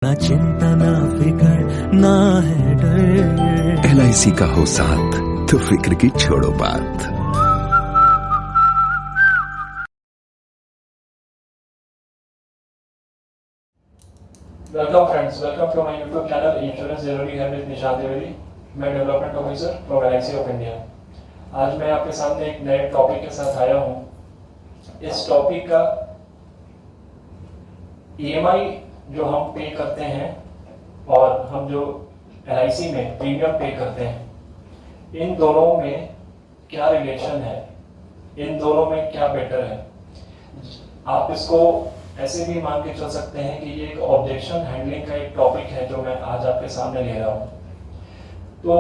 ना चिंता ना फिकर ना है डर। LIC का हो साथ तो फिक्र की छोड़ो बात। Welcome friends, welcome to my YouTube channel insurance जरूरी है विद निशांत द्विवेदी। मैं development officer from LIC of India. आज मैं आपके सामने एक नए टॉपिक के साथ आया हूँ। इस टॉपिक का EMI जो हम पे करते हैं और हम जो LIC में प्रीमियम पे करते हैं, इन दोनों में क्या रिलेशन है, इन दोनों में क्या बेटर है। आप इसको ऐसे भी मान के चल सकते हैं कि ये एक ऑब्जेक्शन हैंडलिंग का एक टॉपिक है जो मैं आज आपके सामने ले रहा हूँ। तो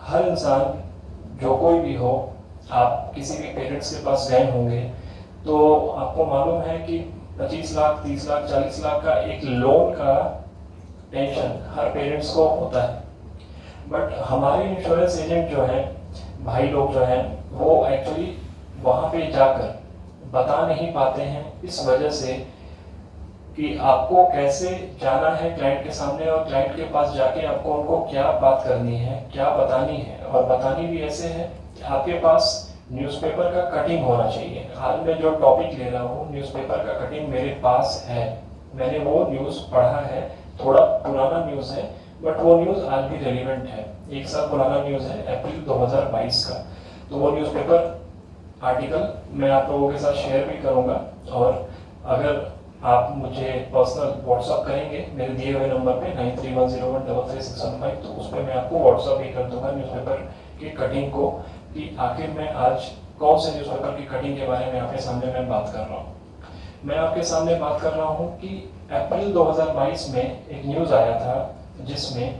हर इंसान, जो कोई भी हो, आप किसी भी पेरेंट्स के पास गए होंगे तो आपको मालूम है कि 25 लाख, 30 लाख, 40 लाख का एक लोन का टेंशन हर पेरेंट्स को होता है। बट हमारे इंश्योरेंस एजेंट जो हैं, भाई लोग जो हैं, वो एक्चुअली वहाँ पे जाकर बता नहीं पाते हैं, इस वजह से कि आपको कैसे जाना है क्लाइंट के सामने और क्लाइंट के पास जाके आपको उनको क्या बात करनी है, क्या बतानी है। और बतानी भी ऐसे है कि आपके पास न्यूज़पेपर का कटिंग होना चाहिए। आज मैं जो टॉपिक ले रहा हूँ, न्यूज़पेपर का कटिंग मेरे पास है। मैंने वो न्यूज़ पढ़ा है, थोड़ा पुराना न्यूज़ है बट वो न्यूज़ आज भी रेलिवेंट है। 1 साल पुराना न्यूज़ है, अप्रैल 2022 का। तो वो न्यूज़पेपर आर्टिकल मैं आप लोगों के साथ शेयर भी करूंगा। और अगर आप मुझे पर्सनल व्हाट्सअप करेंगे मेरे दिए हुए नंबर पे 9310133615, तो उस पर मैं आपको व्हाट्सअप भी कर दूंगा न्यूज़पेपर की कटिंग को, कि आखिर मैं आज कौन से न्यूज़पेपर की कटिंग के बारे में आपके सामने मैं बात कर रहा हूँ। मैं आपके सामने बात कर रहा हूँ कि अप्रैल 2022 में एक न्यूज़ आया था जिसमें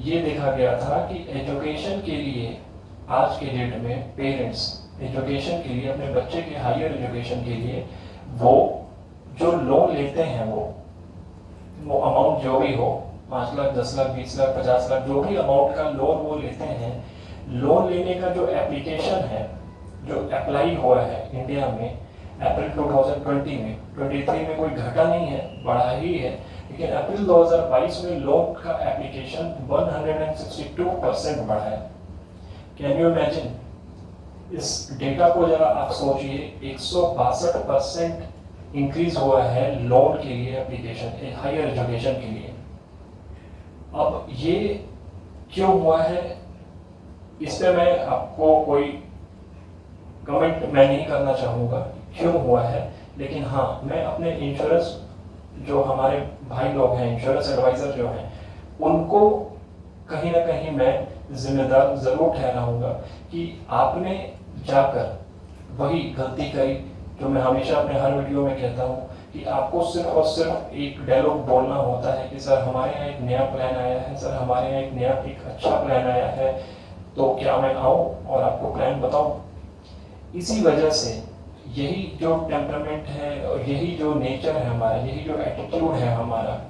ये देखा गया था कि एजुकेशन के लिए आज के डेट में पेरेंट्स एजुकेशन के लिए, अपने बच्चे के हायर एजुकेशन के लिए, वो जो लोन लेते हैं वो अमाउंट जो भी हो, 5 लाख, 10 लाख, 20 लाख, 50 लाख, जो भी अमाउंट का लोन वो लेते हैं, लोन लेने का जो एप्लीकेशन है, जो अप्लाई हुआ है इंडिया में अप्रैल 2020 में, 23 में कोई घटा नहीं है, बढ़ा ही है। लेकिन अप्रैल 2022 में लोन का एप्लीकेशन 162% बढ़ा है। Can you imagine? इस डेटा को जरा आप सोचिए, 162% इंक्रीज हुआ है लोन के लिए एप्लीकेशन, हायर एजुकेशन के लिए। अब ये क्यों हुआ है, इस पे मैं आपको कोई कमेंट मैं नहीं करना चाहूँगा क्यों हुआ है। लेकिन हाँ, मैं अपने इंश्योरेंस, जो हमारे भाई लोग हैं, इंश्योरेंस एडवाइजर जो हैं, उनको कहीं ना कहीं मैं जिम्मेदार जरूर ठहराऊंगा कि आपने जाकर वही गलती करी जो मैं हमेशा अपने हर वीडियो में कहता हूँ कि आपको सिर्फ और सिर्फ एक डायलॉग बोलना होता है कि सर हमारे यहाँ एक नया प्लान आया है, सर हमारे यहाँ एक नया एक अच्छा प्लान आया है, तो क्या मैं आऊँ और आपको प्लान बताऊँ। इसी वजह से यही जो टेम्परामेंट है और यही जो नेचर है हमारा, यही जो एटीट्यूड है हमारा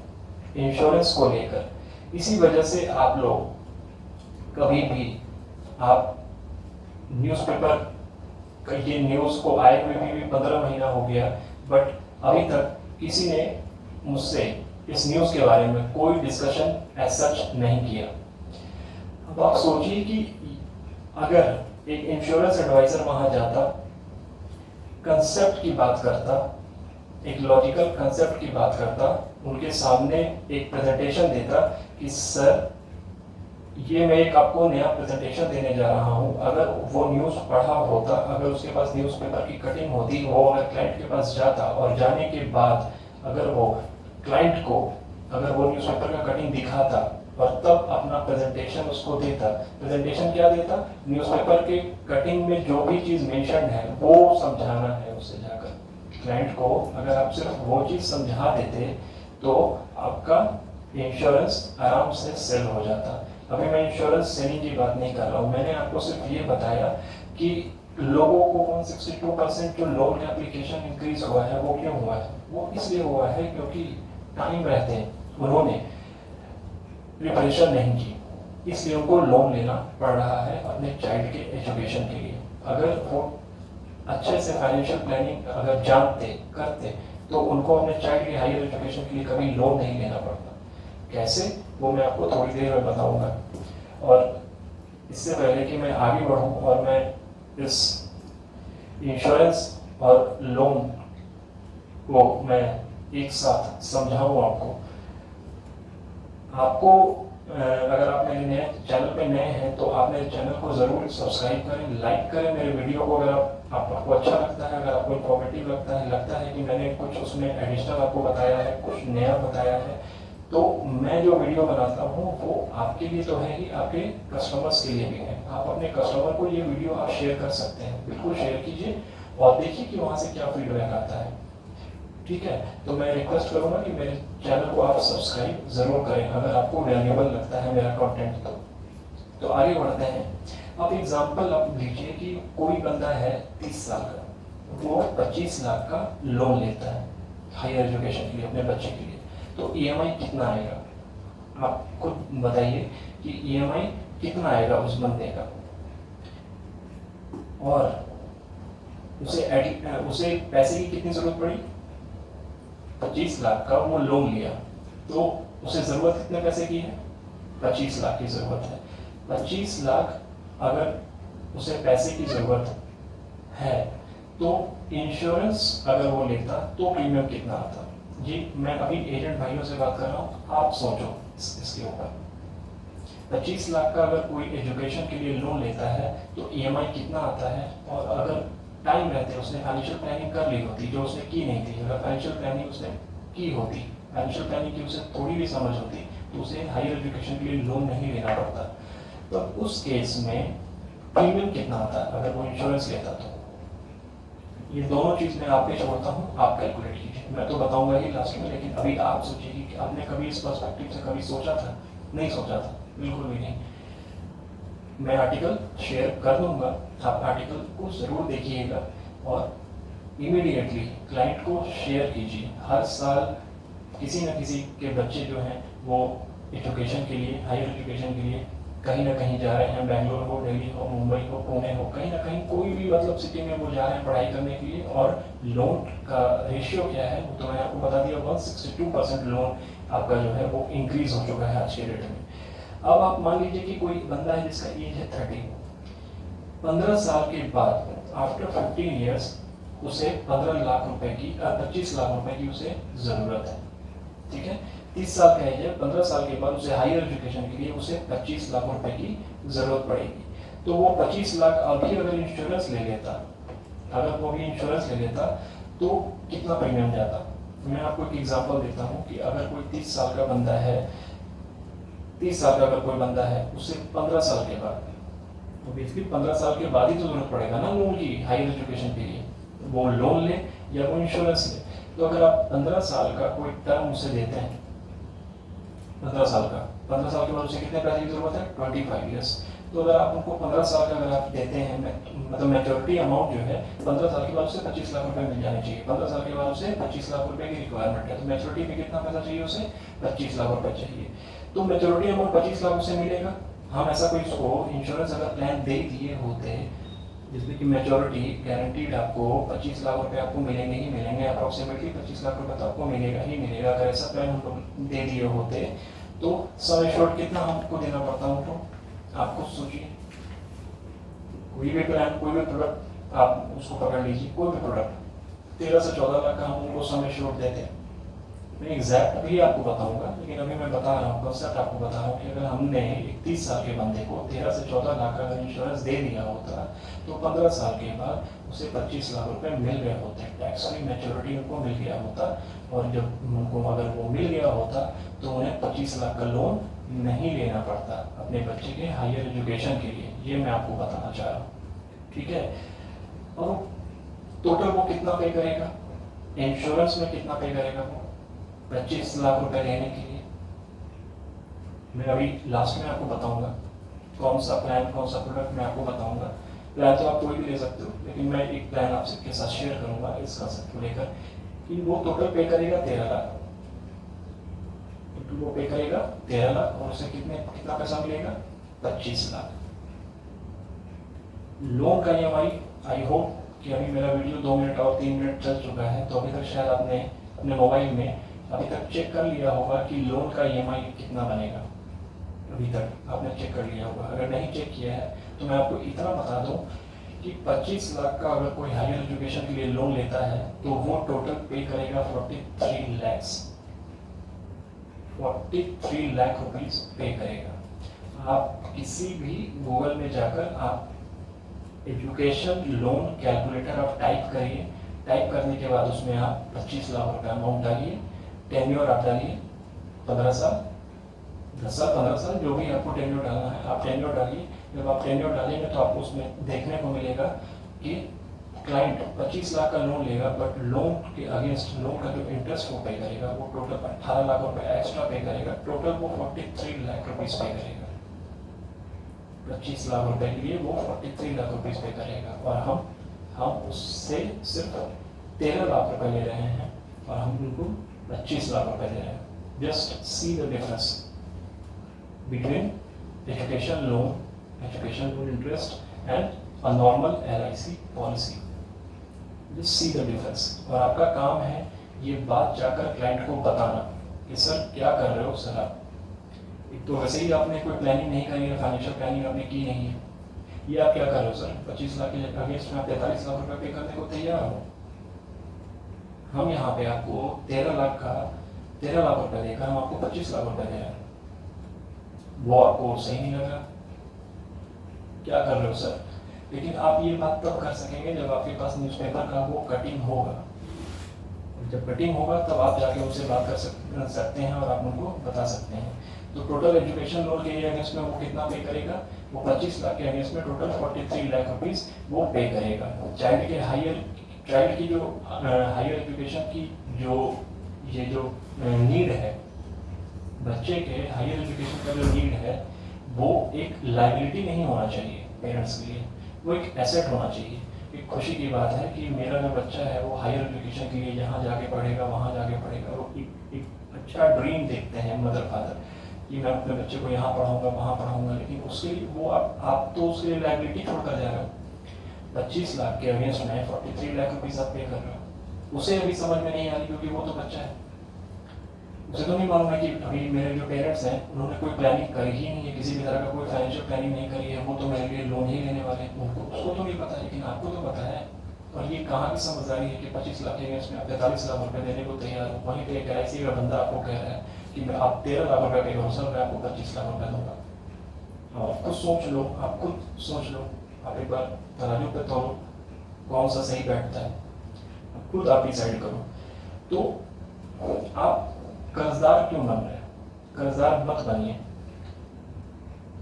इंश्योरेंस को लेकर, इसी वजह से आप लोग कभी भी, आप न्यूज़पेपर ये न्यूज़ को आए हुए भी 15 महीना हो गया, बट अभी तक किसी ने मुझसे इस न्यूज़ के बारे में कोई डिस्कशन एज सच नहीं किया। अब आप सोचिए कि अगर एक इंश्योरेंस एडवाइजर वहां जाता, कंसेप्ट की बात करता, एक लॉजिकल कंसेप्ट की बात करता, उनके सामने एक प्रेजेंटेशन देता कि सर ये मैं एक आपको नया प्रेजेंटेशन देने जा रहा हूँ। अगर वो न्यूज़ पढ़ा होता, अगर उसके पास न्यूज़पेपर की कटिंग होती, वो अगर क्लाइंट के पास जाता और जाने के बाद अगर वो क्लाइंट को अगर वो न्यूज़पेपर का कटिंग दिखाता और तब अपना प्रेजेंटेशन उसको देता, प्रेजेंटेशन क्या देता, न्यूज़पेपर के कटिंग में जो भी चीज़ मेंशन है वो समझाना है उसे जाकर क्लाइंट को। अगर आप सिर्फ वो चीज़ समझा देते तो आपका इंश्योरेंस आराम से सेल हो जाता। अभी मैं इंश्योरेंस सेलिंग की बात नहीं कर रहा हूँ, मैंने आपको सिर्फ ये बताया कि लोगों को 162% जो लोन का एप्लीकेशन इंक्रीज हुआ है वो क्यों हुआ है। वो इसलिए हुआ है क्योंकि टाइम रहते उन्होंने प्रिपरेशन नहीं की, इसलिए उनको लोन लेना पड़ रहा है अपने चाइल्ड के एजुकेशन के लिए। अगर वो अच्छे से फाइनेंशियल प्लानिंग अगर जानते करते तो उनको अपने चाइल्ड की हायर एजुकेशन के लिए कभी लोन नहीं लेना पड़ता। कैसे, वो मैं आपको थोड़ी देर में बताऊंगा। और इससे पहले कि मैं आगे बढ़ूं और मैं इस इंश्योरेंस और लोन को मैं एक साथ समझाऊं आपको अगर आप मेरे नए चैनल पे नए हैं तो आप मेरे चैनल को ज़रूर सब्सक्राइब करें, लाइक करें मेरे वीडियो को। अगर आपको अच्छा लगता है, अगर आपको इन्फॉर्मेटिव लगता है कि मैंने कुछ उसमें एडिशनल आपको बताया है, कुछ नया बताया है, तो मैं जो वीडियो बनाता हूँ वो आपके लिए तो है ही, आपके कस्टमर्स के लिए भी है। आप अपने कस्टमर को ये वीडियो आप शेयर कर सकते हैं, बिल्कुल शेयर कीजिए और देखिए कि वहाँ से क्या फीडबैक आता है। ठीक है, तो मैं रिक्वेस्ट करूंगा कि मेरे चैनल को आप सब्सक्राइब जरूर करें अगर आपको वैल्यूएबल लगता है मेरा कंटेंट। तो आगे बढ़ते हैं। अब एग्जांपल आप लीजिए कि कोई बंदा है 30 साल का, वो 25 लाख का लोन लेता है हायर एजुकेशन के लिए अपने बच्चे के लिए। तो ईएमआई कितना आएगा, आप खुद बताइए कि ईएमआई कितना आएगा उस बंदे का। और उसे पैसे की कितनी जरूरत पड़ी, 25 लाख का वो लोन लिया, तो उसे जरूरत कितने पैसे की है, 25 लाख की जरूरत है। 25 लाख अगर उसे पैसे की जरूरत है तो इंश्योरेंस अगर वो लेता तो प्रीमियम कितना आता। जी मैं अभी एजेंट भाइयों से बात कर रहा हूँ, आप सोचो इसके ऊपर। 25 लाख का अगर कोई एजुकेशन के लिए लोन लेता है तो ईएमआई कितना आता है। और अगर टाइम रहते उसने फाइनेंशियल प्लानिंग कर ली होती, जो उसने की नहीं थी, अगर फाइनेंशियल प्लानिंग उसने की होती, फाइनेंशियल प्लानिंग की उसे थोड़ी भी समझ होती, तो उसे हायर एजुकेशन के लिए लोन नहीं लेना पड़ता। तो उस केस में प्रीमियम कितना आता है अगर वो इंश्योरेंस लेता। तो ये दोनों चीज़ मैं आप पे छोड़ता हूँ, आप कैलकुलेट कीजिए, मैं तो बताऊंगा ही लास्ट में, लेकिन अभी आप सोचिए कि आपने कभी इस पर्सपेक्टिव से कभी सोचा था, नहीं सोचा था, बिल्कुल भी नहीं। मैं आर्टिकल शेयर कर दूंगा, आप आर्टिकल को ज़रूर देखिएगा और इमीडिएटली क्लाइंट को शेयर कीजिए। हर साल किसी न किसी के बच्चे जो हैं वो एजुकेशन के लिए, हायर एजुकेशन के लिए कहीं ना कहीं जा रहे हैं, बेंगलोर हो, दिल्ली हो, मुंबई हो, पुणे हो, कहीं ना कहीं कोई भी मतलब सिटी में वो जा रहे हैं पढ़ाई करने के लिए। और लोन का रेशियो क्या है वो तो मैंने आपको बता दिया, 162% लोन आपका जो है वो इंक्रीज हो चुका है आज के डेट में। अब आप मान लीजिए कि कोई बंदा है जिसका एज है 30, 15 साल के बाद आफ्टर 15 ईयर्स उसे 15 लाख रुपए की 25 लाख रुपए की उसे जरूरत है। ठीक है, 30 साल का एज है, 15 साल के बाद उसे हायर एजुकेशन के लिए उसे 25 लाख रुपए की जरूरत पड़ेगी। तो वो 25 लाख अभी अगर इंश्योरेंस ले लेता, तो कितना प्रीमियम जाता। मैं आपको एक एग्जांपल देता हूँ कि अगर कोई 30 साल का बंदा है, 30 साल का अगर कोई बंदा है, उसे 15 साल के बाद, तो बेसिकली 15 साल के बाद ही तो जरूरत पड़ेगा ना लोन की हायर एजुकेशन के लिए, वो लोन ले या वो इंश्योरेंस ले। तो अगर आप 15 साल का कोई टर्म उसे देते हैं, 15 साल के बाद उसे कितने पैसे की जरूरत है, 25 ईयर्स। तो अगर आप उनको 15 साल का अगर आप देते हैं, मतलब मैच्योरिटी अमाउंट जो है 15 साल के बाद उसे 25 लाख रुपए मिल जाने चाहिए। 15 साल के बाद उसे 25 लाख रुपए की रिक्वायरमेंट है, तो मैच्योरिटी में कितना पैसा चाहिए उसे, 25 लाख रुपए चाहिए। तो मैच्योरिटी अमाउंट 25 लाख उसे मिलेगा। हम ऐसा कोई उसको इंश्योरेंस अगर प्लान दे दिए होते जिसमें कि मैच्योरिटी गारंटीड आपको 25 लाख रुपए आपको मिलेंगे ही मिलेंगे, अप्रॉक्सीमेटली 25 लाख रुपए तो आपको मिलेगा ही मिलेगा। अगर ऐसा प्लान हम लोग दे दिए होते तो सम एश्योर्ड कितना हमको देना पड़ता हो, तो आप खुद सोचिए। कोई भी प्लान, कोई भी प्रोडक्ट आप उसको पकड़ लीजिए, कोई भी प्रोडक्ट 13 से 14 लाख का हम उनको सम एश्योर्ड देते हैं। मैं एग्जैक्ट अभी आपको बताऊंगा, लेकिन अभी मैं बता रहा हूँ, कंसेप्ट आपको बता रहा हूँ कि अगर हमने 31 साल के बंदे को 13 से 14 लाख का अगर इंश्योरेंस दे दिया होता तो 15 साल के बाद उसे 25 लाख रुपए मिल गए होते, टैक्स फ्री मैच्योरिटी उनको मिल गया होता। और जब उनको अगर वो मिल गया होता तो उन्हें 25 लाख का लोन नहीं लेना पड़ता अपने बच्चे के हायर एजुकेशन के लिए। ये मैं आपको बताना चाह रहा हूँ, ठीक है। और टोटल वो कितना पे करेगा, इंश्योरेंस में कितना पे करेगा वो 25 लाख रुपए लेने के लिए। मैं अभी लास्ट में आपको बताऊंगा कौन सा प्लान, कौन सा प्रोडक्ट मैं आपको बताऊंगा। प्लान तो आप कोई भी ले सकते हो, लेकिन मैं एक प्लान आपके साथ शेयर करूंगा इस कंसेप्ट को लेकर कि वो टोटल पे करेगा 13 लाख। वो पे करेगा 13 लाख और उसे कितना पैसा मिलेगा, 25 लाख। लोन का ईएमआई, आई होप कि अभी मेरा वीडियो 2 मिनट और 3 मिनट चल चुका है, तो अभी तक शायद आपने अपने मोबाइल में अभी तक चेक कर लिया होगा कि लोन का ईएमआई कितना बनेगा? अभी तक आपने चेक कर लिया होगा। अगर नहीं चेक किया है तो मैं आपको इतना बता दूं कि 25 लाख का अगर कोई हायर एजुकेशन के लिए लोन लेता है तो वो टोटल पे करेगा 43 लैक्स, 43 लाख रुपीज पे करेगा। आप किसी भी गूगल में जाकर आप एजुकेशन लोन कैलकुलेटर आप टाइप करिए, टाइप करने के बाद उसमें आप 25 लाख रुपए अमाउंट डालिए, टेन्योर आप डालिए 15 साल, 10 साल, 15 साल, जो भी आपको टेन्योर डालना है आप टेन्योर डालिए। जब आप टेन्योर डालेंगे तो आपको उसमें देखने को मिलेगा कि क्लाइंट 25 लाख का लोन लेगा, बट लोन के अगेंस्ट लोन का जो इंटरेस्ट वो पे करेगा वो टोटल 18 लाख रुपए एक्स्ट्रा पे करेगा। टोटल वो 43 लाख रुपीज पे करेगा। 25 लाख रुपए के लिए वो 43 लाख रुपीज पे करेगा और हम उससे सिर्फ 13 लाख रुपए ले रहे हैं और हम उनको 25 लाख रुपए दे रहे हैं। Just see the difference between education loan interest and a normal LIC policy. Just see the difference. और आपका काम है ये बात जाकर क्लाइंट को बताना कि सर क्या कर रहे हो सर आप। एक तो वैसे ही आपने कोई प्लानिंग नहीं करी है, फाइनेंशियल प्लानिंग आपने की नहीं है, ये आप क्या कर रहे हो सर? 25 लाख के अगेंस्ट में आप 43 लाख रुपए पे करने को तैयार हो। हम यहाँ पे आपको 13 लाख रुपए देकर हम आपको 25 लाख रुपए दे रहे हैं। वो आपको सही नहीं लग रहा, क्या कर रहे हो सर? लेकिन आप ये बात तब कर सकेंगे जब आपके पास न्यूज़पेपर का वो कटिंग होगा। जब कटिंग होगा तब आप जाके उनसे बात कर सकते हैं और आप उनको बता सकते हैं। तो टोटल एजुकेशन लोन के अगेंस्ट में वो कितना पे करेगा? वो 25 लाख के अगेंस्ट में टोटल 43 लाख रुपीज वो पे करेगा। चाइल्ड की जो हायर एजुकेशन की जो नीड है, बच्चे के हायर एजुकेशन का जो नीड है वो एक लायबिलिटी नहीं होना चाहिए पेरेंट्स के लिए, वो एक एसेट होना चाहिए। एक खुशी की बात है कि मेरा जो बच्चा है वो हायर एजुकेशन के लिए यहाँ जाके पढ़ेगा, वहाँ जाके पढ़ेगा। वो एक अच्छा ड्रीम देखते हैं मदर फादर कि मैं अपने बच्चे को यहाँ पढ़ाऊंगा, वहाँ पढ़ाऊंगा। लेकिन उसके लिए वो आप तो उसके लिए लायबिलिटी छोड़कर जा रहे हो। 25 लाख के अगेंस्ट में 43 लाख रुपीज आप पे कर रहे हो। उसे अभी समझ में नहीं आ रही क्योंकि वो तो बच्चा है, उसे तो नहीं मालूम है कि अभी मेरे जो पेरेंट्स हैं उन्होंने कोई प्लानिंग करी ही नहीं है, किसी भी तरह का कोई फाइनेंशियल प्लानिंग नहीं करी है। वो तो मेरे लिए लोन ही लेने वाले हैं, उनको उसको तो नहीं पता है, लेकिन आपको तो पता है। और ये कहाँ की समझदारी है कि 25 लाख के अगेंस्ट में आप 43 लाख रुपए देने को तैयार हो। वहीं पे एक LIC का बंदा आपको कह रहा है कि मैं आप 13 लाख रुपए पे करो सर, मैं आपको 25 लाख रुपए दूंगा। आप खुद सोच लो, आप खुद सोच लो, आप एक बार तराजू पे तोलो कौन सा सही बैठता है, खुद आप डिसाइड करो। तो आप कर्जदार क्यों बन रहे हैं? कर्जदार मत बनिए।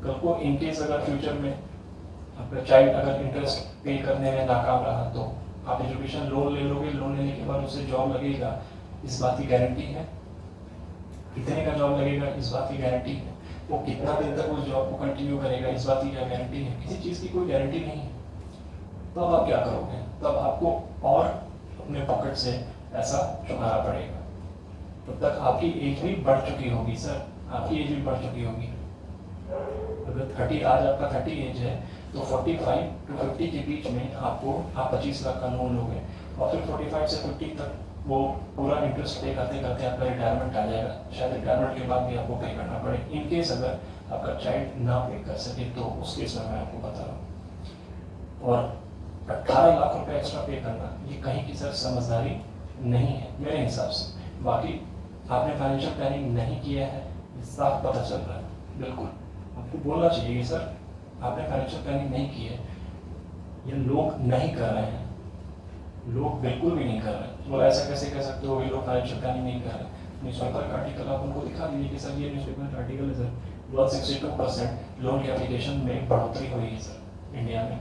कल को इनकेस अगर फ्यूचर में आपका चाइल्ड अगर इंटरेस्ट पे करने में नाकाम रहा तो आप एजुकेशन लोन ले लोगे, लोन लेने के बाद उसे जॉब लगेगा, इस बात की गारंटी है? कितने का जॉब लगेगा इस बात की गारंटी है? वो कितना दिन तक उस जॉब को कंटिन्यू करेगा इस बात की क्या गारंटी है? किसी चीज़ की कोई गारंटी नहीं है। तब आप क्या करोगे? तब आपको और अपने पॉकेट से पैसा चुकाना पड़ेगा। तब तक आपकी एज भी बढ़ चुकी होगी सर, आपकी एज भी बढ़ चुकी होगी। अगर 30 आज आपका 30 एज है तो 45 to 50 के बीच में आप 25 लाख का लोन लोगे और फिर 45 से 50 तक वो पूरा इंटरेस्ट पे करते करते आपका रिटायरमेंट आ जाएगा। शायद रिटायरमेंट के बाद भी आपको पे करना पड़े। इनकेस अगर आपका चाइल्ड ना पे कर सके तो उस केस में मैं आपको बता रहा हूँ। और 18 लाख रुपए एक्स्ट्रा पे करना ये कहीं की सर समझदारी नहीं है मेरे हिसाब से। बाकी आपने फाइनेंशियल प्लानिंग नहीं किया है, साफ पता चल रहा है। बिल्कुल आपको बोलना चाहिए कि सर आपने फाइनेंशियल प्लानिंग नहीं की है। ये लोग नहीं कर रहे हैं, लोग बिल्कुल भी नहीं कर रहे हैं। तो ऐसा कैसे कह सकते हो ये लोग फाइनेंशियल प्लानिंग नहीं कर रहे? न्यूज़पेपर का आर्टिकल आप उनको दिखा दीजिए कि सर ये न्यूज़पेपर का आर्टिकल है सर, 162% लोन के एप्लीकेशन में बढ़ोतरी हुई है सर इंडिया में।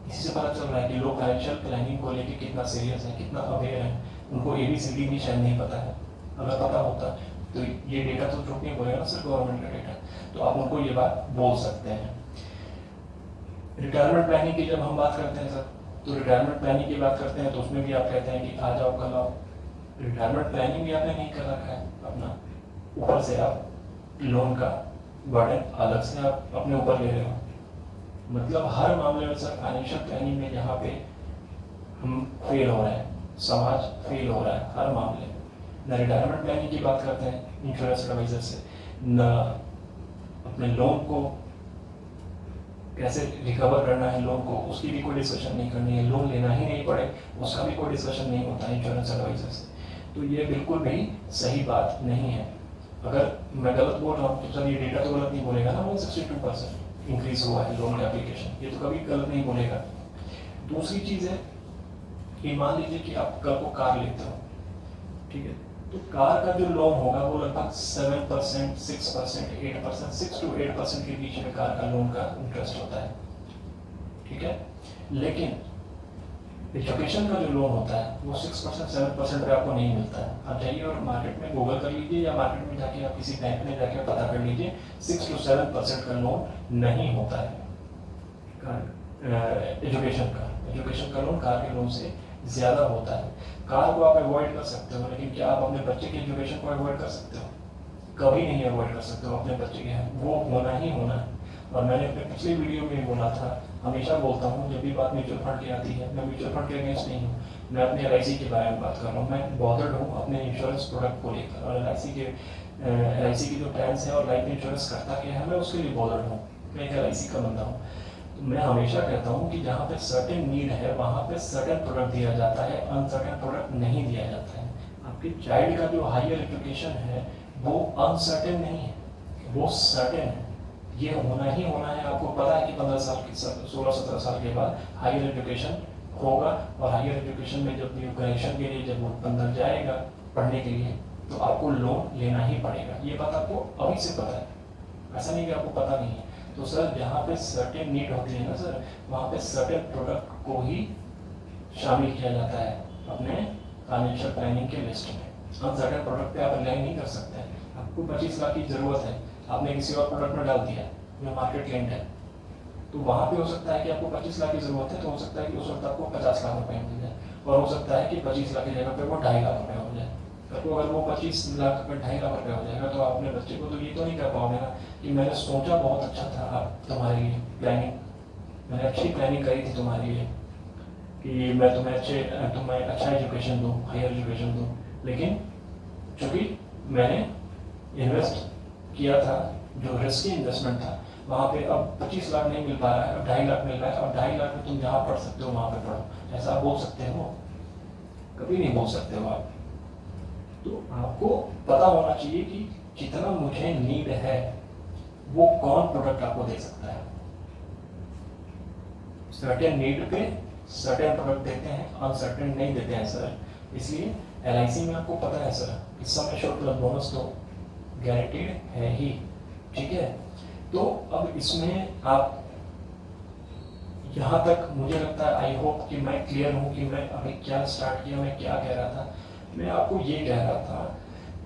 इसी से पता चल रहा है कि लोग फाइनेंशियल प्लानिंग को लेकर कितना सीरियस है, कितना अवेयर है। उनको ABCD भी शायद नहीं पता है। अगर पता होता तो ये डेटा तो झूठ नहीं बोलेगा ना सर, गवर्नमेंट का डेटा। तो आप उनको ये बात बोल सकते हैं। रिटायरमेंट प्लानिंग की जब हम बात करते हैं सर, तो रिटायरमेंट प्लानिंग की बात करते हैं तो उसमें भी आप कहते हैं कि आ जाओ कल आओ। रिटायरमेंट प्लानिंग भी आपने नहीं कर रखा है अपना, ऊपर से आप लोन का बर्डन अलग से आप अपने ऊपर ले रहे हो। मतलब हर मामले में सर फाइनेंशियल प्लानिंग में जहाँ पे हम फेल हो रहे हैं, समाज फेल हो रहा है हर मामले में। न रिटायरमेंट प्लानिंग की बात करते हैं इंश्योरेंस एडवाइजर से, न अपने लोन को कैसे रिकवर करना है, लोन को उसकी भी कोई डिस्कशन नहीं करनी है, लोन लेना ही नहीं पड़े उसका भी कोई डिस्कशन नहीं होता है इंश्योरेंस एडवाइजर से। तो ये बिल्कुल भी सही बात नहीं है। अगर मैं गलत बोल रहा हूँ तो सर ये डेटा तो गलत नहीं बोलेगा ना, 162% इंक्रीज हुआ है लोन का एप्लीकेशन, ये तो कभी गलत नहीं बोलेगा। दूसरी चीज़ है कि मान लीजिए कि आप कल को कार लेते हो, ठीक है, तो कार का जो लोन होगा वो लगभग 7%, 6%, 8%, 6 to 8% के बीच में कार का लोन का इंटरेस्ट होता है, ठीक है। लेकिन एजुकेशन का जो लोन होता है वो 6%, 7% पे आपको नहीं मिलता है। आप जाइए और मार्केट में गूगल कर लीजिए या मार्केट में जाके आप किसी बैंक में जाके पता कर लीजिए, 6 to 7% का लोन नहीं होता है एजुकेशन का लोन कार के लोन से ज़्यादा होता है। कार को आप अवॉइड कर सकते हो, लेकिन क्या आप अपने बच्चे के एजुकेशन को अवॉइड कर सकते हो? कभी नहीं अवॉइड कर सकते हो अपने बच्चे के, वो होना ही होना है। और मैंने अपने पिछले वीडियो में बोला था, हमेशा बोलता हूँ जब भी बात म्यूचुअल फंड की आती है, मैं म्यूचुअल फंड के अगेंस्ट नहीं हूँ, मैं अपने LIC के बारे में बात कर रहा हूँ। मैं बॉदर्ड हूँ अपने इंश्योरेंस प्रोडक्ट को लेकर, और LIC के जो प्लान्स हैं और लाइफ इंश्योरेंस करता क्या है, मैं उसके लिए बॉदर्ड हूँ। मैं एक LIC का बंदा हूँ। तो मैं हमेशा कहता हूँ कि जहाँ पे सर्टेन नीड है वहाँ पे सर्टेन प्रोडक्ट दिया जाता है, अनसर्टेन प्रोडक्ट नहीं दिया जाता है। आपके चाइल्ड का जो हायर एजुकेशन है वो अनसर्टेन नहीं है, वो सर्टेन है, ये होना ही होना है। आपको पता है कि 15 साल की 16-17 साल के बाद हायर एजुकेशन होगा, और हायर एजुकेशन में जब ग्रेजुएशन के लिए जब वो अंदर जाएगा पढ़ने के लिए तो आपको लोन लेना ही पड़ेगा। ये बात आपको अभी से पता है, ऐसा नहीं कि आपको पता नहीं है। तो सर जहाँ पे सर्टेन नीड होती है ना सर, वहाँ पे सर्टेन प्रोडक्ट को ही शामिल किया जाता है अपने फाइनेंशियल प्लानिंग के लिस्ट में। अनसर्टेन प्रोडक्ट पे आप अप्लाई नहीं कर सकते हैं। आपको 25 लाख की ज़रूरत है, आपने किसी और प्रोडक्ट में डाल दिया जो मार्केट लिंक्ड है, तो वहाँ पे हो सकता है कि आपको 25 लाख की ज़रूरत है, तो हो सकता है कि उस वक्त आपको 50 लाख रुपये मिल जाए, और हो सकता है कि 25 लाख की जगह पे वो 2.5 लाख रुपये हो जाए। तो अगर वो 25 लाख रुपये 2.5 लाख रुपये हो जाएगा तो अपने बच्चे को तो ये तो नहीं कर पाओगे ना कि मैंने सोचा बहुत अच्छा था आप तुम्हारे लिए प्लानिंग, मैंने अच्छी प्लानिंग करी थी तुम्हारे लिए कि मैं तुम्हें अच्छा एजुकेशन दूँ, हायर एजुकेशन दूँ, लेकिन चूँकि मैंने इन्वेस्ट किया था, जो रिस्की इन्वेस्टमेंट था, वहाँ पे अब 25 लाख नहीं मिल पा रहा है, अब 2.5 लाख मिल रहा है, और 2.5 लाख में तुम जहाँ पढ़ सकते हो वहाँ पे पढ़ो, ऐसा आप बोल सकते हो? कभी नहीं बोल सकते हो आप। तो आपको पता होना चाहिए कि जितना मुझे नीड है वो कौन प्रोडक्ट आपको दे सकता है। सर्टेन नीड पे सर्टेन प्रोडक्ट देते हैं, अनसर्टेन नहीं देते हैं सर। इसलिए LIC में आपको पता है सर, इस समय शॉर्ट प्लस बोनस तो गारंटीड है ही, ठीक है। तो अब इसमें आप यहाँ तक मुझे लगता है, आई होप कि मैं क्लियर हूँ कि मैं अभी क्या स्टार्ट किया, मैं क्या कह रहा था। मैं आपको ये कह रहा था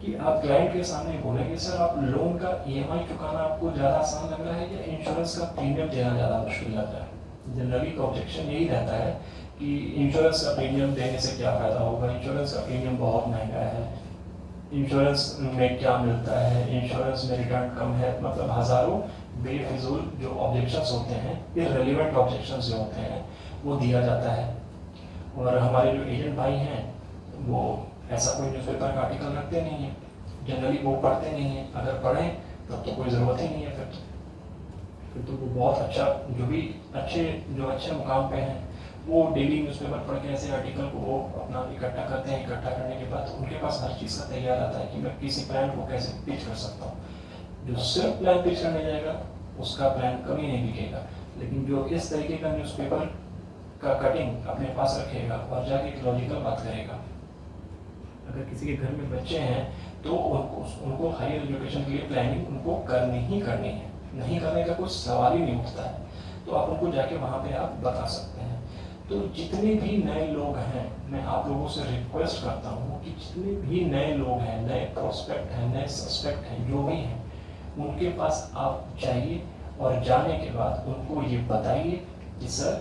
कि आप क्लाइंट के सामने बोलेंगे सर आप लोन का EMI चुकाना आपको ज़्यादा आसान लग रहा है या इंश्योरेंस का प्रीमियम देना ज़्यादा मुश्किल लग रहा है। जनरली का ऑब्जेक्शन यही रहता है कि इंश्योरेंस का प्रीमियम देने से क्या फ़ायदा होगा, इंश्योरेंस का प्रीमियम बहुत महंगा है, इंश्योरेंस में क्या मिलता है, इंश्योरेंस में रिटर्न कम है, मतलब हज़ारों बेफिजूल जो ऑब्जेक्शंस होते हैं, इररिलेवेंट ऑब्जेक्शंस जो होते हैं वो दिया जाता है। और हमारे जो एजेंट भाई हैं वो ऐसा कोई न्यूज़पेपर का आर्टिकल रखते नहीं है, जनरली वो पढ़ते नहीं है, अगर पढ़ें तब तो कोई ज़रूरत ही नहीं है। फिर तो वो बहुत अच्छा जो अच्छे मुकाम पे हैं वो डेली न्यूज़पेपर पढ़ के ऐसे आर्टिकल को वो अपना इकट्ठा करते हैं। इकट्ठा करने के बाद उनके पास हर चीज़ का तैयार आता है कि मैं किसी प्लान को कैसे पिच कर सकता हूँ। जो सिर्फ प्लान पिच करने जाएगा उसका प्लान कभी नहीं बिकेगा, लेकिन जो इस तरीके का न्यूज़पेपर का कटिंग अपने पास रखेगा और जाके एक लॉजिकल बात करेगा, अगर किसी के घर में बच्चे हैं तो उनको हायर एजुकेशन के लिए प्लानिंग उनको करनी ही करनी है, नहीं करने का कोई सवाल ही नहीं उठता है। तो आप उनको जाके वहाँ पे आप बता सकते हैं। तो जितने भी नए लोग हैं, मैं आप लोगों से रिक्वेस्ट करता हूँ कि जितने भी नए लोग हैं, नए प्रोस्पेक्ट हैं, नए सस्पेक्ट हैं, जो भी हैं, उनके पास आप जाइए और जाने के बाद उनको ये बताइए कि सर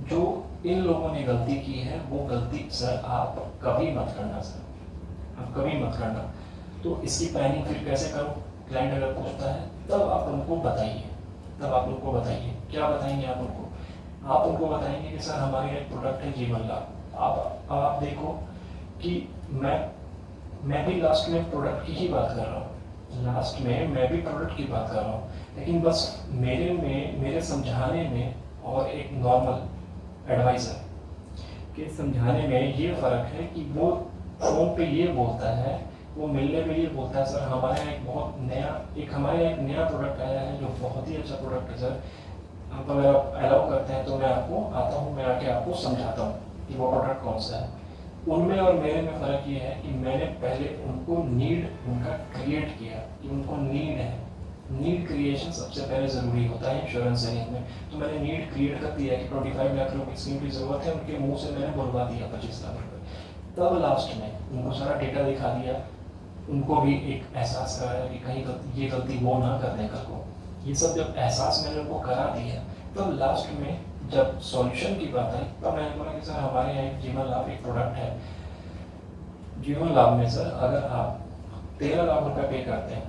जो इन लोगों ने गलती की है वो गलती सर आप कभी मत करना, सर आप कभी मत करना। तो इसकी प्लानिंग फिर कैसे करो, क्लाइंट अगर पूछता है तब आप उनको बताइए, क्या बताएंगे आप उनको बताएंगे कि सर हमारे एक प्रोडक्ट है जीवन लाभ। आप देखो कि मैं मैं भी लास्ट में प्रोडक्ट की ही बात कर रहा हूँ, लास्ट में मैं भी प्रोडक्ट की बात कर रहा हूँ, लेकिन बस मेरे समझाने में और एक नॉर्मल एडवाइज़र के समझाने में ये फ़र्क है कि वो फ़ोन पे ये बोलता है, वो मिलने में ये बोलता है, सर हमारे यहाँ हमारे यहाँ एक नया प्रोडक्ट आया है जो बहुत ही अच्छा प्रोडक्ट है सर, आप अगर आप अलाउ करते हैं तो मैं आपको आता हूँ, मैं आके आपको समझाता हूँ कि वो प्रोडक्ट कौन सा है। उनमें और मेरे में फ़र्क ये है कि मैंने पहले उनको नीड उनका क्रिएट किया कि उनको नीड है। नीड क्रिएशन सबसे पहले ज़रूरी होता है इंश्योरेंस एरिया में। तो मैंने नीड क्रिएट कर दिया कि 25 लाख रुपये की स्कीम की ज़रूरत है, उनके मुंह से मैंने बुलवा दिया 25 लाख रुपये। तब लास्ट में उनको सारा डेटा दिखा दिया, उनको भी एक एहसास कराया कि कहीं ये गलती वो ना कर दें कल को। ये सब जब एहसास मैंने उनको करा दिया, तब लास्ट में जब सॉल्यूशन की बात आई तब मैंने बोला कि सर हमारे यहाँ एक जीवन लाभ एक प्रोडक्ट है। जीवन लाभ में सर अगर आप 13 लाख रुपए पे करते हैं,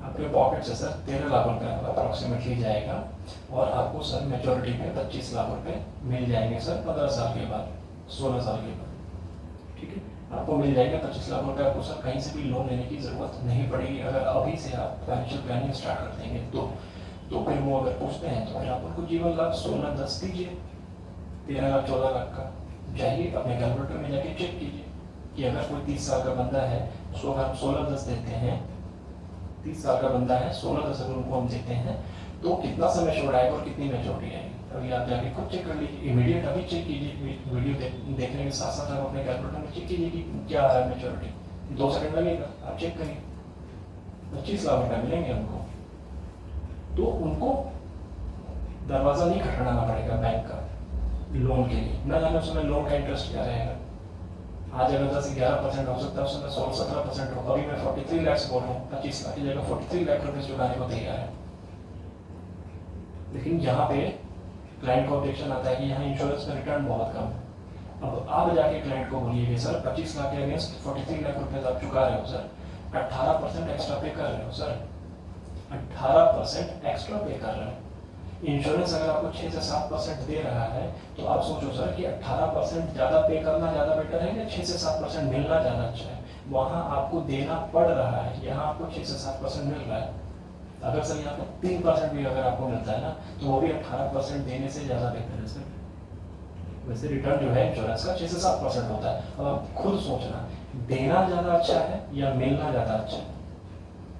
आपके पॉकेट से सर 13 लाख रुपए अप्रॉक्सीमेटली जाएगा और आपको सर मेच्योरिटी पे 25 लाख रुपए मिल जाएंगे सर 15 साल के बाद, 16 साल के बाद, ठीक है। आपको मिल जाएगा 25 लाख रुपए। आपको सर कहीं से भी लोन लेने की ज़रूरत नहीं पड़ेगी अगर अभी से आप फाइनेंशियल प्लानिंग स्टार्ट कर देंगे तो फिर वो अगर पूछते हैं तो फिर आप उनको जीवन लाभ 16-10 दीजिए, 13 लाख 14 लाख का। जाइए अपने कैलकुलेटर में जाके चेक कीजिए कि अगर कोई 30 साल का बंदा है, उसको अगर हम 16-10 देते हैं, 30 साल का बंदा है, 16-10 अगर उनको हम देते हैं तो कितना समय छोड़ाएगा और कितनी मेच्योरिटी आएगी। अभी आप जाके खुद चेक कर लीजिए, इमीडिएट अभी चेक कीजिए, वीडियो देखने के साथ साथ आप अपने कैलकुलेटर में चेक कीजिए कि क्या आ रहा है मेच्योरिटी। 2 सेकंड लगेगा, आप चेक करिए, 25 लाख रुपये मिलेंगे उनको। तो उनको दरवाज़ा नहीं खटखटाना पड़ेगा बैंक का लोन के लिए, ना जाने उसमें लोन का इंटरेस्ट क्या रहेगा। आज अगर 10-11% हो सकता है, उसमें 16-17% हो। अभी मैं 43 लाख बोल रहा हूँ, 25 लाख की जगह 43 लाख रुपये चुकाने को तैयार है। लेकिन यहाँ पे क्लाइंट को ऑब्जेक्शन आता है कि यहाँ इंश्योरेंस में रिटर्न बहुत कम है। अब आप जाके क्लाइंट को बोलिए कि सर 25 लाख के अगेंस्ट 43 लाख रुपए आप चुका रहे हो सर, 18% एक्स्ट्रा पे कर रहे हो सर, 18% एक्स्ट्रा पे कर रहे हो। इंश्योरेंस अगर आपको 6 से 7% दे रहा है तो आप सोचो सर कि 18% ज़्यादा पे करना ज़्यादा बेटर है या 6 से 7% मिलना ज़्यादा अच्छा है। वहाँ आपको देना पड़ रहा है, यहाँ आपको 6 से 7% मिल रहा है। अगर सर यहाँ पर 3% भी अगर आपको मिलता है ना तो वो भी 18% देने से ज़्यादा बेहतर है सर। वैसे रिटर्न जो है इंश्योरेंस का 6 से 7% होता है। अब आप खुद सोचना, देना ज़्यादा अच्छा है या मिलना ज़्यादा अच्छा है।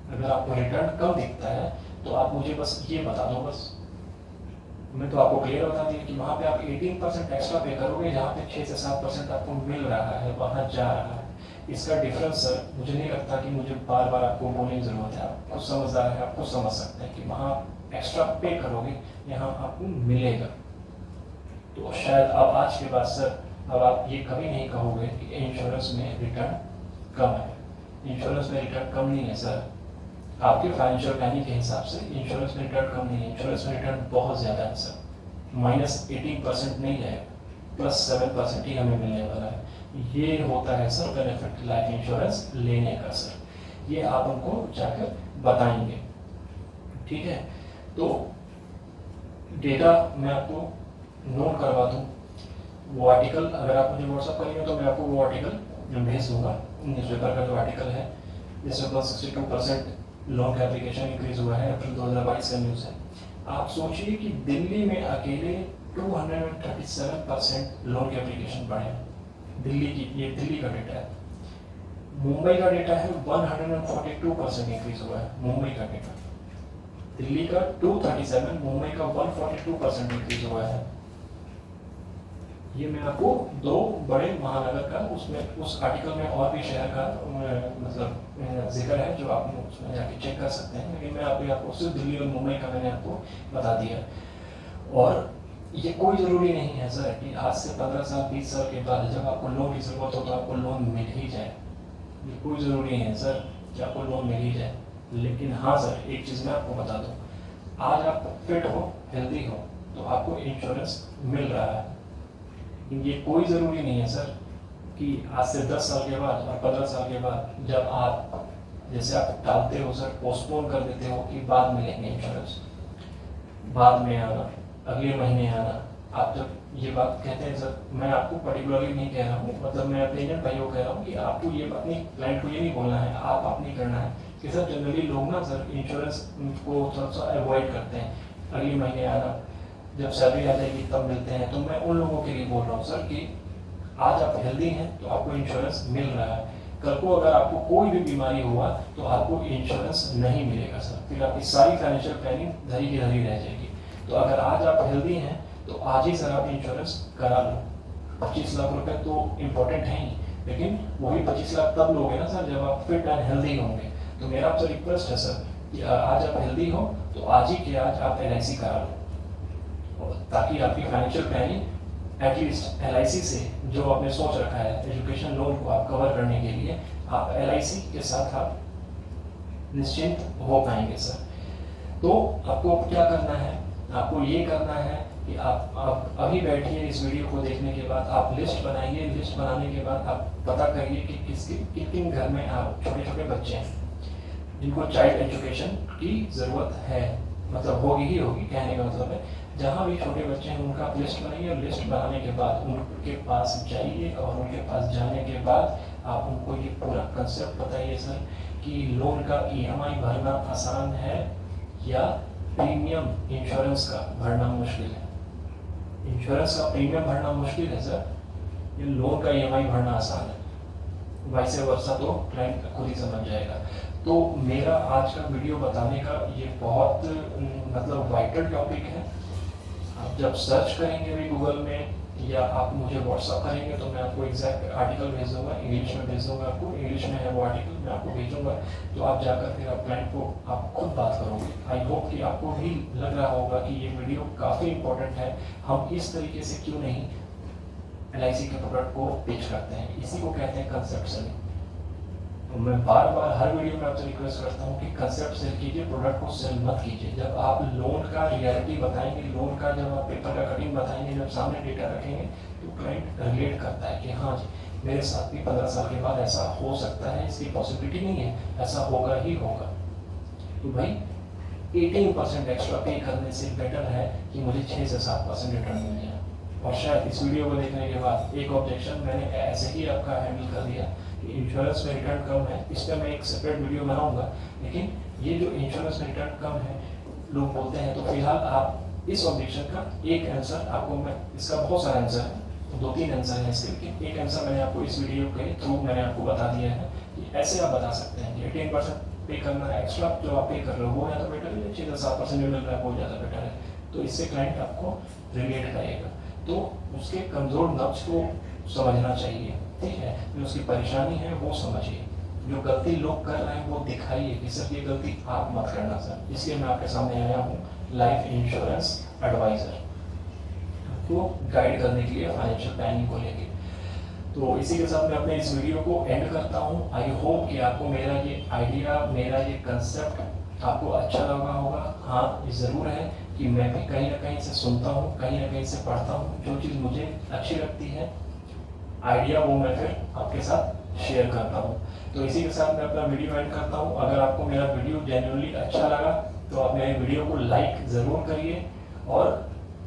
अगर आपको रिटर्न कम दिखता है तो आप मुझे बस ये बता दो, बस मैं तो आपको क्लियर बता दिया कि वहाँ पे आप 18% एक्स्ट्रा पे करोगे, जहाँ पे 6 से 7% आपको मिल रहा है वहाँ जा रहा है। इसका डिफरेंस सर मुझे नहीं लगता कि मुझे बार बार आपको बोलने की ज़रूरत है। आप खुद समझदार है, आप खुद समझ सकते हैं कि वहाँ एक्स्ट्रा पे करोगे, यहाँ आपको मिलेगा। तो शायद अब आज के बाद सर अब आप ये कभी नहीं कहोगे कि इंश्योरेंस में रिटर्न कम है। इंश्योरेंस में रिटर्न कम नहीं है सर, आपके फाइनेंशियल प्लानिंग के हिसाब से इंश्योरेंस में रिटर्न कम नहीं है। इंश्योरेंस में रिटर्न बहुत ज़्यादा है सर, -18% नहीं जाएगा, +7% ही हमें मिलने वाला है। ये होता है सर बेनिफिट लाइफ इंश्योरेंस लेने का सर, ये आप उनको जाकर बताएंगे, ठीक है। तो डेटा मैं आपको नोट करवा दूँ, वो आर्टिकल अगर आप मुझे व्हाट्सअप करेंगे तो मैं आपको वो आर्टिकल भेज दूँगा। न्यूज़पेपर का जो आर्टिकल है जिसमें प्लस 62% लोन का एप्लीकेशन इंक्रीज हुआ है, अप्रैल 2022 का न्यूज़ है। आप सोचिए कि दिल्ली में अकेले 237% लोन के एप्लीकेशन बढ़े। दिल्ली की, ये दिल्ली का डेटा है। मुंबई का डेटा है 142% इंक्रीज हुआ है, मुंबई का डेटा। दिल्ली का 237, मुंबई का 142% इंक्रीज हुआ है। ये मैं आपको 2 बड़े महानगर का उसमें उस आर्टिकल में और भी शहर का मतलब जिक्र है जो आप उसमें जाके चेक कर सकते हैं, लेकिन मैं आपको सिर्फ दिल्ली और मुंबई का मैंने आपको बता दिया। और ये कोई ज़रूरी नहीं है सर कि आज से 15 साल 20 साल के बाद जब आपको लोन की ज़रूरत हो तो आपको लोन मिल ही जाए। ये कोई ज़रूरी नहीं है सर कि आपको लोन मिल ही जाए। लेकिन हाँ सर, एक चीज़ मैं आपको बता दूँ, आज आप फिट हो, हेल्दी हो तो आपको इंश्योरेंस मिल रहा है। ये कोई ज़रूरी नहीं है सर कि आज से 10 साल के बाद और 15 साल के बाद जब आप जैसे आप टालते हो सर, पोस्टपोन कर देते हो कि बाद में लेंगे इंश्योरेंस, बाद में आना, अगले महीने आना, आप जब ये बात कहते हैं सर, मैं आपको पर्टिकुलरली नहीं कह रहा हूँ, मतलब मैं अपने एजेंट भाइयों को कह रहा हूँ कि आपको ये बात नहीं, क्लाइंट को ये नहीं बोलना है, आप नहीं करना है कि सर जनरली लोग ना सर इंश्योरेंस को थोड़ा सा अवॉइड करते हैं, अगले महीने आना, जब सैलरी आ जाएगी तब मिलते हैं। तो मैं उन लोगों के लिए बोल रहा हूँ सर कि आज आप हेल्दी हैं तो आपको इंश्योरेंस मिल रहा है, कल को अगर आपको कोई भी बीमारी हुआ तो आपको इंश्योरेंस नहीं मिलेगा सर, फिर आपकी सारी फाइनेंशियल प्लानिंग धरी की धरी रह जाएगी। तो अगर आज आप हेल्दी हैं तो आज ही सर आप इंश्योरेंस करा लो। 25 लाख रुपए तो इम्पोर्टेंट है ही, लेकिन वही 25 लाख तब लोगे ना सर जब आप फिट एंड हेल्दी होंगे। तो मेरा आपसे रिक्वेस्ट है सर कि आज आप हेल्दी हो तो आज ही के आज आप LIC करा लो, ताकि आपकी फाइनेंशियल प्लानिंग एटलीस्ट LIC से जो आपने सोच रखा है एजुकेशन लोन को आप कवर करने के लिए, आप LIC के साथ आप निश्चिंत हो पाएंगे सर। तो आपको क्या करना है, आपको ये करना है कि आप अभी बैठिए, इस वीडियो को देखने के बाद आप लिस्ट बनाइए, लिस्ट बनाने के बाद आप पता करिए कि किन किन घर में आप छोटे छोटे बच्चे हैं जिनको चाइल्ड एजुकेशन की ज़रूरत है, मतलब होगी ही होगी, कहने का मतलब है जहाँ भी छोटे बच्चे हैं उनका आप लिस्ट बनाइए, और लिस्ट बनाने के बाद उनके पास जाइए और उनके पास जाने के बाद आप उनको ये पूरा कंसेप्ट बताइए सर कि लोन का EMI भरना आसान है या प्रीमियम इंश्योरेंस का भरना मुश्किल है। इंश्योरेंस का प्रीमियम भरना मुश्किल है सर, ये लोन का EMI भरना आसान है, वैसे वर्षा तो क्लाइंट खुद ही समझ जाएगा। तो मेरा आज का वीडियो बताने का ये बहुत मतलब वाइटल टॉपिक है। आप जब सर्च करेंगे भी गूगल में या आप मुझे व्हाट्सअप करेंगे तो मैं आपको एग्जैक्ट आर्टिकल भेज दूंगा, इंग्लिश में भेज दूंगा, आपको इंग्लिश में है वो आर्टिकल मैं आपको भेजूंगा, तो आप जाकर फिर आप क्लाइंट को आप खुद बात करोगे। आई होप कि आपको भी लग रहा होगा कि ये वीडियो काफ़ी इंपॉर्टेंट है, हम इस तरीके से क्यों नहीं LIC के प्रोडक्ट को पिच करते हैं, इसी को कहते हैं कंसेप्ट सेलिंग। तो मैं बार बार हर वीडियो में आपसे रिक्वेस्ट करता हूँ कि कंसेप्ट सेल कीजिए, प्रोडक्ट को सेल मत कीजिए। जब आप लोन का रियलिटी बताएंगे, लोन का जब आप पेपर का कटिंग बताएंगे, जब सामने डेटा रखेंगे तो क्लाइंट रिलेट करता है कि हाँ जी मेरे साथ भी 15 साल के बाद ऐसा हो सकता है, इसकी पॉसिबिलिटी नहीं है, ऐसा होगा ही होगा। तो भाई 18% एक्स्ट्रा पे करने से बेटर है कि मुझे 6 से 7% रिटर्न मिल जाए। और शायद इस वीडियो को देखने के बाद एक ऑब्जेक्शन मैंने ऐसे ही आपका हैंडल कर दिया कि इंश्योरेंस में रिटर्न कम है, इस पर मैं एक सेपरेट वीडियो बनाऊंगा, लेकिन ये जो इंश्योरेंस में रिटर्न कम है लोग बोलते हैं, तो फिलहाल आप इस ऑब्जेक्शन का एक आंसर आपको मैं, इसका बहुत सारा आंसर है, 2-3 आंसर है इसके, लेकिन एक आंसर मैंने आपको इस वीडियो के थ्रू मैंने आपको बता दिया है कि ऐसे आप बता सकते हैं कि 18% पे करना है एक्स्ट्रा जो आप पे कर रहे हो वो ज़्यादा बेटर है, 6 से 7% जो मिल रहा है वो ज़्यादा बेटर है। तो इससे क्लाइंट आपको रिलेट करेगा, तो उसके कमज़ोर नब्ज को समझना चाहिए, ठीक है, जो उसकी परेशानी है वो समझिए, जो गलती लोग कर रहे हैं वो दिखाइए कि सर ये गलती आप मत करना सर। इसलिए मैं आपके सामने आया हूँ लाइफ इंश्योरेंस एडवाइज़र, आपको गाइड करने के लिए फाइनेंशियल प्लानिंग को लेके। तो इसी के साथ मैं अपने इस वीडियो को एंड करता हूँ। आई होप कि आपको मेरा ये आइडिया, मेरा ये कंसेप्ट आपको अच्छा लगा होगा। हाँ ये ज़रूर है कि मैं भी कहीं ना कहीं से सुनता हूँ, कहीं ना कहीं से पढ़ता हूँ, जो चीज़ मुझे अच्छी लगती है आइडिया वो मैं फिर आपके साथ शेयर करता हूँ। तो इसी के साथ मैं अपना वीडियो एंड करता हूँ। अगर आपको मेरा वीडियो जेन्युइनली अच्छा लगा तो आप मेरे वीडियो को लाइक ज़रूर करिए और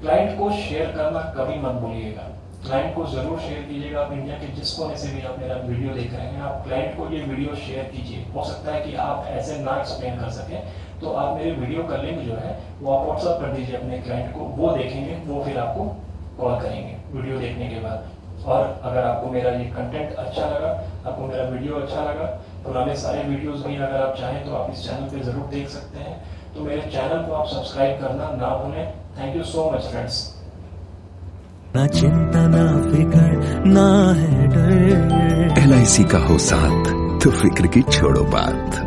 क्लाइंट को शेयर करना कभी मत भूलिएगा। क्लाइंट को ज़रूर शेयर कीजिएगा। आप इंडिया के जिस कोने से भी आप मेरा वीडियो देख रहे हैं, आप क्लाइंट को ये वीडियो शेयर कीजिए। हो सकता है कि आप ऐसे ना एक्सप्लेन कर सकें, तो आप मेरे वीडियो का लिंक जो है वो आप व्हाट्सअप कर दीजिए अपने क्लाइंट को, वो देखेंगे, वो फिर आपको कॉल करेंगे वीडियो देखने के बाद। और अगर आपको मेरा ये कंटेंट अच्छा लगा, आपको मेरा वीडियो अच्छा लगा, पुराने सारे वीडियोस भी अगर आप चाहें तो आप इस चैनल पे ज़रूर देख सकते हैं। तो मेरे चैनल को आप सब्सक्राइब करना ना भूलें। Thank you so much friends. ना चिंता ना फिकर ना है डर, LIC का हो साथ तो फिक्र की छोड़ो बात।